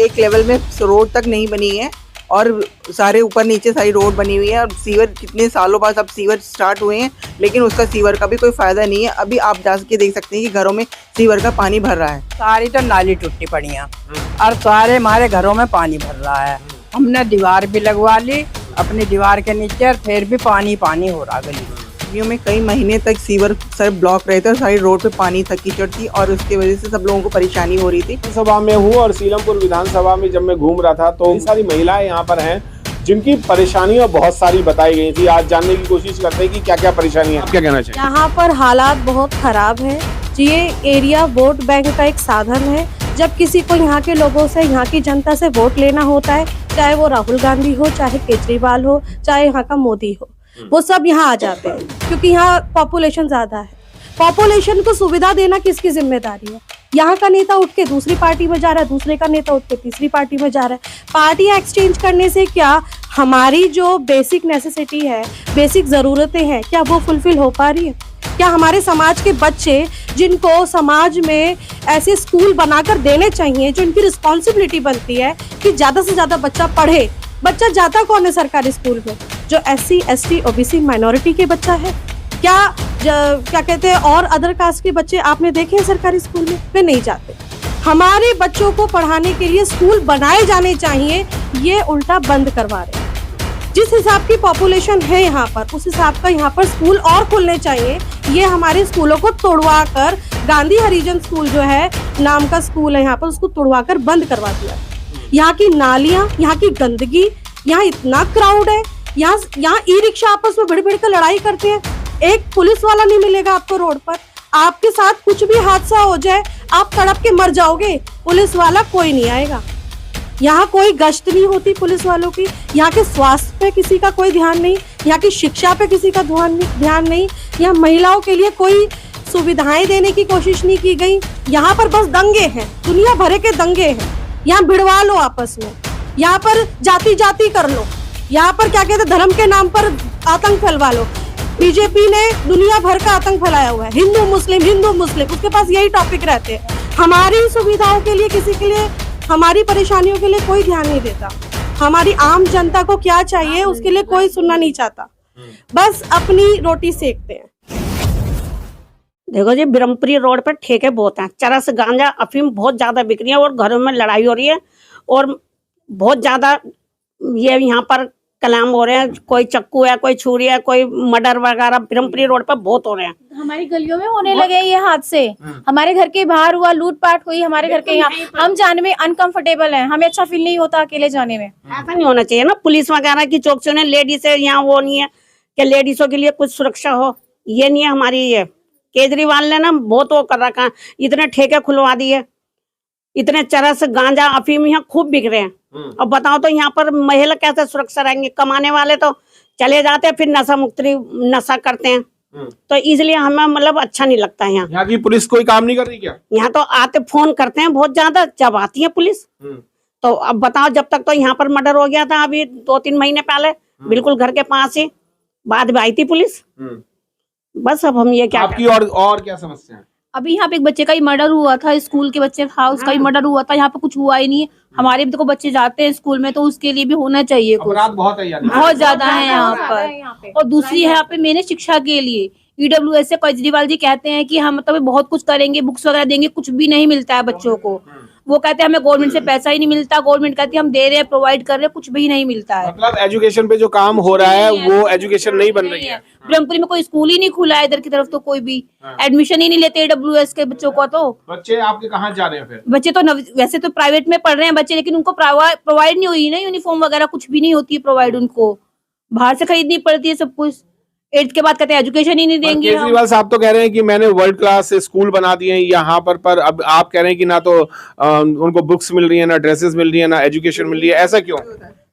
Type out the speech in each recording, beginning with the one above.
एक लेवल में रोड तक नहीं बनी है और सारे ऊपर नीचे सारी रोड बनी हुई है और सीवर कितने सालों बाद अब सीवर स्टार्ट हुए हैं, लेकिन उसका सीवर का भी कोई फायदा नहीं है। अभी आप जा के देख सकते हैं कि घरों में सीवर का पानी भर रहा है। सारी तो नाली टूटी पड़ी है और सारे हमारे घरों में पानी भर रहा है। हमने दीवार भी लगवा ली अपनी दीवार के नीचे, फिर भी पानी पानी हो रहा गली गर्मियों में कई महीने तक सीवर सर ब्लॉक रहे थे और सारी रोड पे पानी तक कीचड़ थी और उसकी वजह से सब लोगों को परेशानी हो रही थी। सभा में हूँ और सीलमपुर विधानसभा में जब मैं घूम रहा था तो सारी महिलाएं यहाँ पर हैं जिनकी परेशानियां बहुत सारी बताई गई थी। आज जानने की कोशिश करते हैं कि क्या क्या परेशानी है। आप क्या कहना चाहिए? यहाँ पर हालात बहुत खराब है। ये एरिया वोट बैंक का एक साधन है। जब किसी को यहाँ के लोगों से, यहाँ की जनता से वोट लेना होता है, चाहे वो राहुल गांधी हो, चाहे केजरीवाल हो, चाहे यहाँ का मोदी हो, वो सब यहाँ आ जाते हैं क्योंकि यहाँ पॉपुलेशन ज्यादा है। पॉपुलेशन को सुविधा देना किसकी जिम्मेदारी है? यहाँ का नेता उठ के दूसरी पार्टी में जा रहा है, दूसरे का नेता उठ के तीसरी पार्टी में जा रहा है। पार्टियां एक्सचेंज करने से क्या हमारी जो बेसिक नेसेसिटी है, बेसिक जरूरतें हैं, क्या वो फुलफिल हो पा रही है? क्या हमारे समाज के बच्चे, जिनको समाज में ऐसे स्कूल बनाकर देने चाहिए, जो इनकी रिस्पॉन्सिबिलिटी बनती है कि ज्यादा से ज्यादा बच्चा पढ़े, बच्चा जाता कौन है सरकारी स्कूल में? जो SC, ST, OBC माइनॉरिटी के बच्चा है। क्या कहते हैं और अदर कास्ट के बच्चे आपने देखे हैं सरकारी स्कूल में? वे नहीं जाते। हमारे बच्चों को पढ़ाने के लिए स्कूल बनाए जाने चाहिए, ये उल्टा बंद करवा रहे हैं। जिस हिसाब की पॉपुलेशन है यहाँ पर, उस हिसाब का यहाँ पर स्कूल और खुलने चाहिए। ये हमारे स्कूलों को तोड़वा कर, गांधी हरिजन स्कूल जो है नाम का स्कूल है यहाँ पर, उसको तोड़वा कर बंद करवा दिया। यहाँ की नालियाँ, यहाँ की गंदगी, यहाँ इतना क्राउड है, यहाँ ई रिक्शा आपस में भिड़ भिड़ कर लड़ाई करते हैं। एक पुलिस वाला नहीं मिलेगा आपको रोड पर। आपके साथ कुछ भी हादसा हो जाए, आप तड़प के मर जाओगे, पुलिस वाला कोई नहीं आएगा। यहाँ कोई गश्त नहीं होती पुलिस वालों की। यहाँ के स्वास्थ्य पे किसी का कोई ध्यान नहीं, यहाँ की शिक्षा पे किसी का ध्यान नहीं। यहाँ महिलाओं के लिए कोई सुविधाएं देने की कोशिश नहीं की गई। यहाँ पर बस दंगे हैं, दुनिया भर के दंगे हैं। यहाँ भिड़वा लो आपस में, यहाँ पर जाति जाति कर लो, यहाँ पर क्या कहते हैं धर्म के नाम पर आतंक फैलवा लो। बीजेपी ने दुनिया भर का आतंक फैलाया हुआ है, हिंदू मुस्लिम, उसके पास यही टॉपिक रहते हैं। हमारी सुविधाओं के लिए, किसी के लिए, हमारी परेशानियों के लिए कोई ध्यान नहीं देता। हमारी आम जनता को क्या चाहिए उसके लिए कोई सुनना नहीं चाहता, बस अपनी रोटी सेकते हैं। देखो जी, ब्रह्मपुरी रोड पर ठेके बहुत हैं। चरस, गांजा, अफीम बहुत ज्यादा बिक रही है और घरों में लड़ाई हो रही है और बहुत ज्यादा ये यहाँ पर कलाम हो रहे हैं। कोई चक्कू है, कोई छुरी है, कोई मर्डर वगैरह ब्रह्मपुरी रोड पर बहुत हो रहे हैं। हमारी गलियों में होने लगे ये हादसे। हमारे घर के बाहर हुआ, लूटपाट हुई हमारे घर के यहाँ। हम जाने में अनकंफर्टेबल हैं, हमें अच्छा फील नहीं होता अकेले जाने में। ऐसा नहीं होना चाहिए ना, पुलिस वगैरह की चौक से लेडीज है यहाँ, वो नहीं है कि लेडीजों के लिए कुछ सुरक्षा हो, ये नहीं है हमारी। ये केजरीवाल ने ना बहुत वो कर रखा है, इतने ठेके खुलवा दिए, इतने चरस, गांजा, अफीम यहाँ खूब बिक रहे हैं। अब बताओ तो यहाँ पर महिला कैसे सुरक्षा रहेंगे? कमाने वाले तो चले जाते हैं, फिर नशा करते हैं, तो इसलिए हमें मतलब अच्छा नहीं लगता है। यहाँ की पुलिस कोई काम नहीं कर रही क्या? यहाँ तो आते फोन करते हैं बहुत ज्यादा, जब आती है पुलिस। तो अब बताओ, जब तक तो यहाँ पर मर्डर हो गया था अभी 2-3 महीने पहले, बिल्कुल घर के पास ही, बाद में आई थी पुलिस। बस अब हम ये क्या आपकी और क्या समस्या है? अभी यहाँ पे एक बच्चे का ही मर्डर हुआ था, स्कूल के बच्चे था, उसका ही मर्डर हुआ था। यहाँ पे कुछ हुआ ही नहीं है। हमारे भी तो बच्चे जाते हैं स्कूल में, तो उसके लिए भी होना चाहिए कुछ। अपराध बहुत है यार, बहुत ज्यादा है यहाँ पर। और दूसरी है यहाँ पे मैंने शिक्षा के लिए EWS से केजरीवाल जी कहते हैं कि हम मतलब बहुत कुछ करेंगे, बुक्स वगैरह देंगे, कुछ भी नहीं मिलता है बच्चों को। वो कहते हैं हमें गवर्नमेंट से पैसा ही नहीं मिलता, गवर्नमेंट कहती है हम दे रहे हैं, प्रोवाइड कर रहे हैं, कुछ भी नहीं मिलता है। मतलब एजुकेशन पे जो काम हो रहा है वो एजुकेशन नहीं बन रही है। ब्रह्मपुरी में कोई स्कूल ही नहीं खुला है, इधर की तरफ तो कोई भी एडमिशन ही नहीं लेते EWS के बच्चों को। तो बच्चे आपके कहाँ जा रहे हैं फिर? बच्चे तो वैसे तो प्राइवेट में पढ़ रहे हैं बच्चे, लेकिन उनको प्रोवाइड नहीं हुई ना, यूनिफॉर्म वगैरह कुछ भी नहीं होती है प्रोवाइड, उनको बाहर से खरीदनी पड़ती है सब कुछ। 8th के बाद कहते हैं एजुकेशन ही नहीं देंगे। केजरीवाल साहब तो कह रहे हैं कि मैंने वर्ल्ड क्लास स्कूल बना दिए हैं यहाँ पर अब आप कह रहे हैं कि ना तो उनको बुक्स मिल रही है, ना ड्रेसेस मिल रही है, ना एजुकेशन मिल रही है। ऐसा क्यों?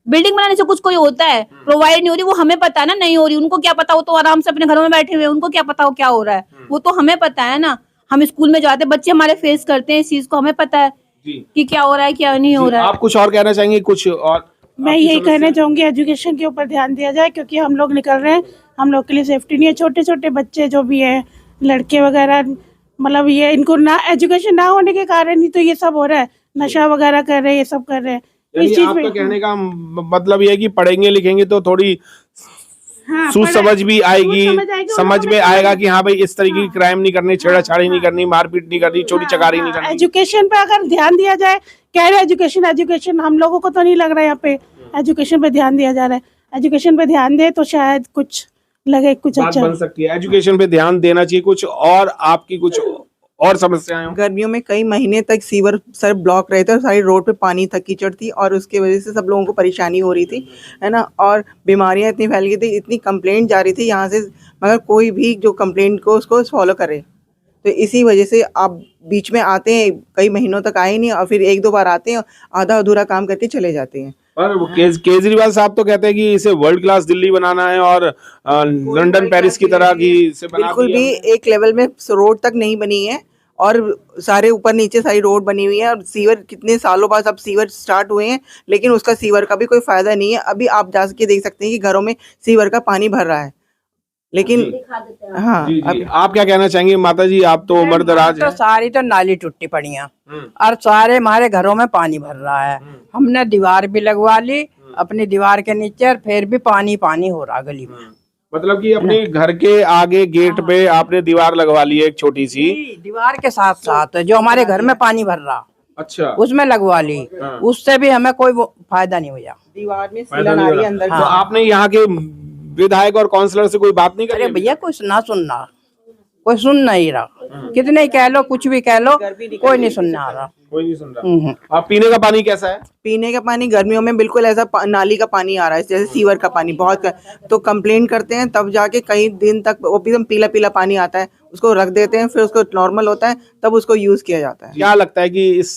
बिल्डिंग बनाने से कुछ कोई होता है, प्रोवाइड नहीं हो रही, वो हमें पता है ना नहीं हो रही। उनको क्या पता, वो तो आराम से अपने घरों में बैठे हुए हैं, उनको क्या पता हो क्या हो रहा है, वो तो हमें पता है ना। हम स्कूल में जाते, बच्चे हमारे फेस करते हैं इस चीज को, हमें पता है कि क्या हो रहा है क्या नहीं हो रहा है। आप कुछ और कहना चाहेंगे? कुछ और मैं यही कहना चाहूंगी, एजुकेशन के ऊपर ध्यान दिया जाए, क्योंकि हम लोग निकल रहे हैं, हम लोग के लिए सेफ्टी नहीं है। छोटे छोटे बच्चे जो भी हैं, लड़के वगैरह, मतलब ये इनको ना एजुकेशन ना होने के कारण ही तो ये सब हो रहा है। नशा वगैरह कर रहे हैं, ये सब कर रहे हैं। इस यानी चीज आपका में कहने का मतलब ये है कि पढ़ेंगे लिखेंगे तो थोड़ी हाँ, सोच समझ भी आएगी, समझ आएगी, समझ उनको में मैं आएगा कि हाँ भाई इस तरीके की क्राइम नहीं करनी, छेड़ाछाड़ी नहीं करनी, मारपीट नहीं करनी, चोरी चकारी नहीं करनी। एजुकेशन पे अगर ध्यान दिया जाए, कह रहे एजुकेशन एजुकेशन, हम लोगों को तो नहीं लग रहा है यहाँ पे एजुकेशन पे ध्यान दिया जा रहा है। एजुकेशन पे ध्यान दे तो शायद कुछ लगे, कुछ बात अच्छा। बन सकती है, एजुकेशन पे ध्यान देना चाहिए। कुछ और आपकी कुछ और समस्याएं हो? गर्मियों में कई महीने तक सीवर सर ब्लॉक रहे थे और सारी रोड पे पानी तक कीचड़ थी और उसकी वजह से सब लोगों को परेशानी हो रही थी, है ना। और बीमारियां इतनी फैल गई थी, इतनी कंप्लेंट जा रही थी यहाँ से, मगर कोई भी जो कंप्लेंट को उसको फॉलो करे। तो इसी वजह से आप बीच में आते हैं, कई महीनों तक आए नहीं और फिर एक दो बार आते हैं, आधा अधूरा काम करके चले जाते हैं। और केजरीवाल साहब तो कहते हैं कि इसे वर्ल्ड क्लास दिल्ली बनाना है और लंदन पेरिस की तरह की इसे बना बिल्कुल दिया भी है। एक लेवल में रोड तक नहीं बनी है और सारे ऊपर नीचे सारी रोड बनी हुई है और सीवर कितने सालों बाद अब सीवर स्टार्ट हुए हैं, लेकिन उसका सीवर का भी कोई फायदा नहीं है। अभी आप जा के देख सकते हैं कि घरों में सीवर का पानी भर रहा है, लेकिन हाँ जी जी, आप क्या कहना चाहेंगे माता जी? आप तो उम्र दराज तो हैं। सारी तो नाली टूटी पड़ी हैं और सारे हमारे घरों में पानी भर रहा है। हमने दीवार भी लगवा ली अपनी दीवार के नीचे, फिर भी पानी पानी हो रहा गली में। मतलब कि अपने घर के आगे गेट पे आपने दीवार लगवा ली है एक छोटी सी। दीवार के साथ साथ जो हमारे घर में पानी भर रहा अच्छा, उसमें लगवा ली, उससे भी हमें कोई फायदा नहीं हुआ। दीवार में सीलन आ रही है अंदर। तो आपने यहाँ के विधायक और काउंसलर से कोई बात नहीं करी? अरे भैया कुछ ना सुनना, कोई सुन नहीं रहा। कितने ही कह लो, कुछ भी कह लो, कोई नहीं सुनने आ रहा। कोई नहीं सुन रहा। आप पीने का पानी कैसा है? पीने का पानी गर्मियों में बिल्कुल ऐसा नाली का पानी आ रहा है, जैसे सीवर का पानी बहुत तो कंप्लेन करते हैं, तब जाके कई दिन तक वो एकदम पीला पीला पानी आता है, उसको रख देते हैं, फिर उसको नॉर्मल होता है, तब उसको यूज किया जाता है। क्या लगता है कि इस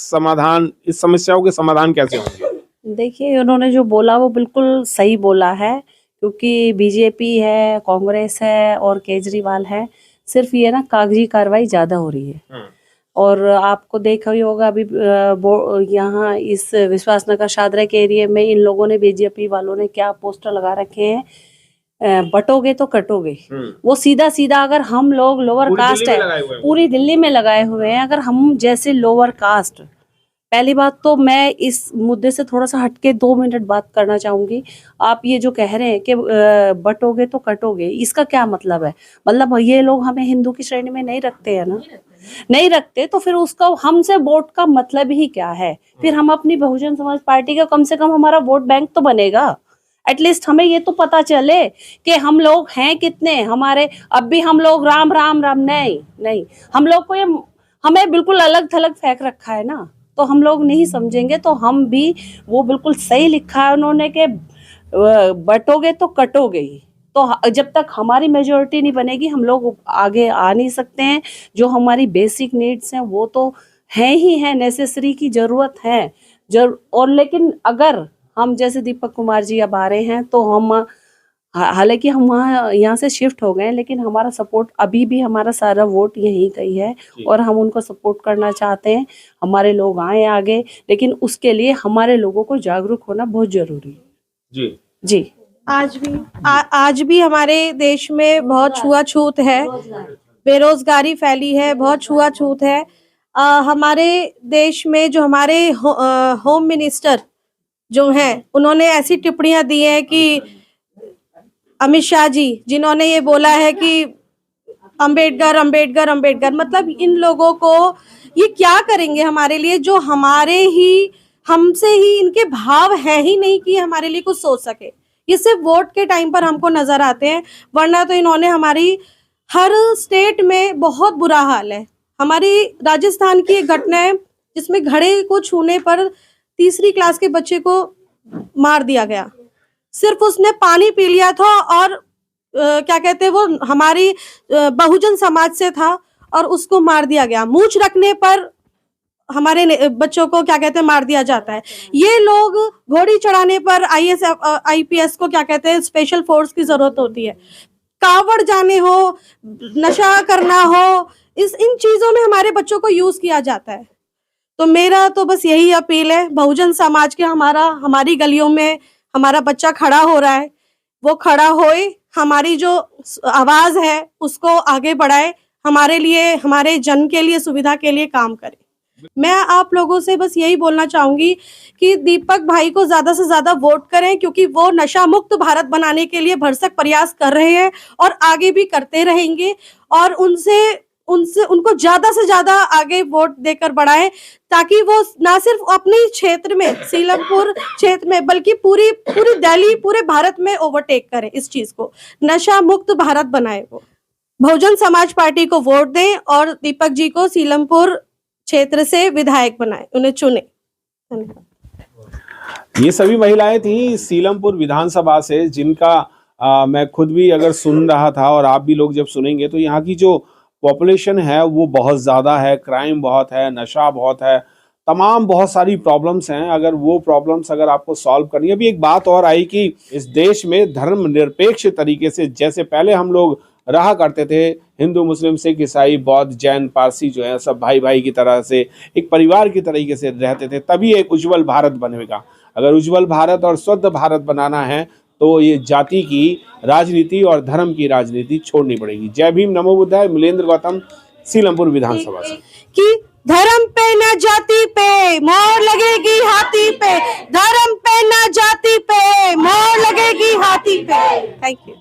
समस्याओं के समाधान कैसे होंगे? देखिए, उन्होंने जो बोला वो बिल्कुल सही बोला है, क्योंकि बीजेपी है, कांग्रेस है और केजरीवाल है, सिर्फ ये ना कागजी कार्रवाई ज़्यादा हो रही है। और आपको देखा ही होगा अभी यहाँ इस विश्वासनगर शादरा के एरिया में इन लोगों ने, बीजेपी वालों ने क्या पोस्टर लगा रखे हैं, बटोगे तो कटोगे। वो सीधा सीधा, अगर हम लोग लोअर कास्ट है, पूरी दिल्ली में लगाए हुए हैं, अगर हम जैसे लोअर कास्ट, पहली बात तो मैं इस मुद्दे से थोड़ा सा हटके 2 मिनट बात करना चाहूंगी। आप ये जो कह रहे हैं कि बटोगे तो कटोगे, इसका क्या मतलब है? मतलब ये लोग हमें हिंदू की श्रेणी में नहीं रखते हैं ना, नहीं रखते, तो फिर उसका हमसे वोट का मतलब ही क्या है? फिर हम अपनी बहुजन समाज पार्टी का कम से कम हमारा वोट बैंक तो बनेगा, एटलीस्ट हमें ये तो पता चले कि हम लोग हैं कितने। हमारे अब भी हम लोग राम राम राम, नहीं, हम लोग को ये हमें बिल्कुल अलग थलग फेंक रखा है ना, तो हम लोग नहीं समझेंगे। तो हम भी, वो बिल्कुल सही लिखा है उन्होंने कि बटोगे तो कटोगे ही। तो जब तक हमारी मेजोरिटी नहीं बनेगी हम लोग आगे आ नहीं सकते हैं। जो हमारी बेसिक नीड्स हैं वो तो हैं ही हैं, नेसेसरी की ज़रूरत है और लेकिन अगर हम जैसे दीपक कुमार जी अब आ रहे हैं तो हम, हालांकि हम यहाँ से शिफ्ट हो गए, लेकिन हमारा सपोर्ट अभी भी, हमारा सारा वोट यहीं का ही है और हम उनको सपोर्ट करना चाहते हैं। हमारे लोग आए आगे, लेकिन उसके लिए हमारे लोगों को जागरूक होना बहुत जरूरी है। जी आज भी हमारे देश में बहुत छुआछूत है, बेरोजगारी फैली है, बहुत छुआछूत है। हमारे देश में जो हमारे होम मिनिस्टर जो हैं, उन्होंने ऐसी टिप्पणियां दी हैं कि अमित शाह जी, जिन्होंने ये बोला है कि अंबेडकर, मतलब इन लोगों को ये क्या करेंगे हमारे लिए, जो हमसे ही इनके भाव है ही नहीं कि हमारे लिए कुछ सोच सके। ये सिर्फ वोट के टाइम पर हमको नजर आते हैं, वरना तो इन्होंने हमारी हर स्टेट में बहुत बुरा हाल है। हमारी राजस्थान की एक घटना है जिसमें घड़े को छूने पर 3री क्लास के बच्चे को मार दिया गया, सिर्फ उसने पानी पी लिया था और क्या कहते हैं, वो हमारी बहुजन समाज से था और उसको मार दिया गया। मूंछ रखने पर हमारे बच्चों को क्या कहते हैं, मार दिया जाता है। ये लोग घोड़ी चढ़ाने पर IAS IPS को क्या कहते हैं, स्पेशल फोर्स की जरूरत होती है। कावड़ जाने हो, नशा करना हो, इन चीजों में हमारे बच्चों को यूज किया जाता है। तो मेरा तो बस यही अपील है, बहुजन समाज के हमारी गलियों में हमारा बच्चा खड़ा हो रहा है, वो खड़ा होए, हमारी जो आवाज है उसको आगे बढ़ाए, हमारे लिए, हमारे जन के लिए, सुविधा के लिए काम करे। मैं आप लोगों से बस यही बोलना चाहूंगी कि दीपक भाई को ज्यादा से ज्यादा वोट करें, क्योंकि वो नशा मुक्त भारत बनाने के लिए भरसक प्रयास कर रहे हैं और आगे भी करते रहेंगे। और उनको ज्यादा से ज्यादा आगे वोट देकर बढ़ाएं, ताकि वो ना सिर्फ अपने क्षेत्र में, सीलमपुर क्षेत्र में, बल्कि पूरी दिल्ली, पूरे भारत में ओवरटेक करें इस चीज को, नशा मुक्त भारत बनाए। वो बहुजन समाज पार्टी को वोट दें और दीपक जी को सीलमपुर क्षेत्र से विधायक बनाए, उन्हें चुने। धन्यवाद। ये सभी महिलाएं थी सीलमपुर विधानसभा से, जिनका मैं खुद भी अगर सुन रहा था और आप भी लोग जब सुनेंगे तो यहाँ की जो पॉपुलेशन है वो बहुत ज़्यादा है, क्राइम बहुत है, नशा बहुत है, तमाम बहुत सारी प्रॉब्लम्स हैं। अगर वो प्रॉब्लम्स अगर आपको सॉल्व करनी है, अभी एक बात और आई कि इस देश में धर्म निरपेक्ष तरीके से, जैसे पहले हम लोग रहा करते थे, हिंदू मुस्लिम सिख ईसाई बौद्ध जैन पारसी जो है सब भाई भाई की तरह से एक परिवार की तरीके से रहते थे, तभी एक उज्जवल भारत बनेगा। अगर उज्जवल भारत और शुद्ध भारत बनाना है तो ये जाति की राजनीति और धर्म की राजनीति छोड़नी पड़ेगी। जय भीम, नमो बुद्धाय। मिलेंद्र गौतम, सीलमपुर विधानसभा से। कि धर्म पे न जाति पे मोहर लगेगी हाथी पे, धर्म पे न जाति पे मोहर लगेगी हाथी पे। Thank you.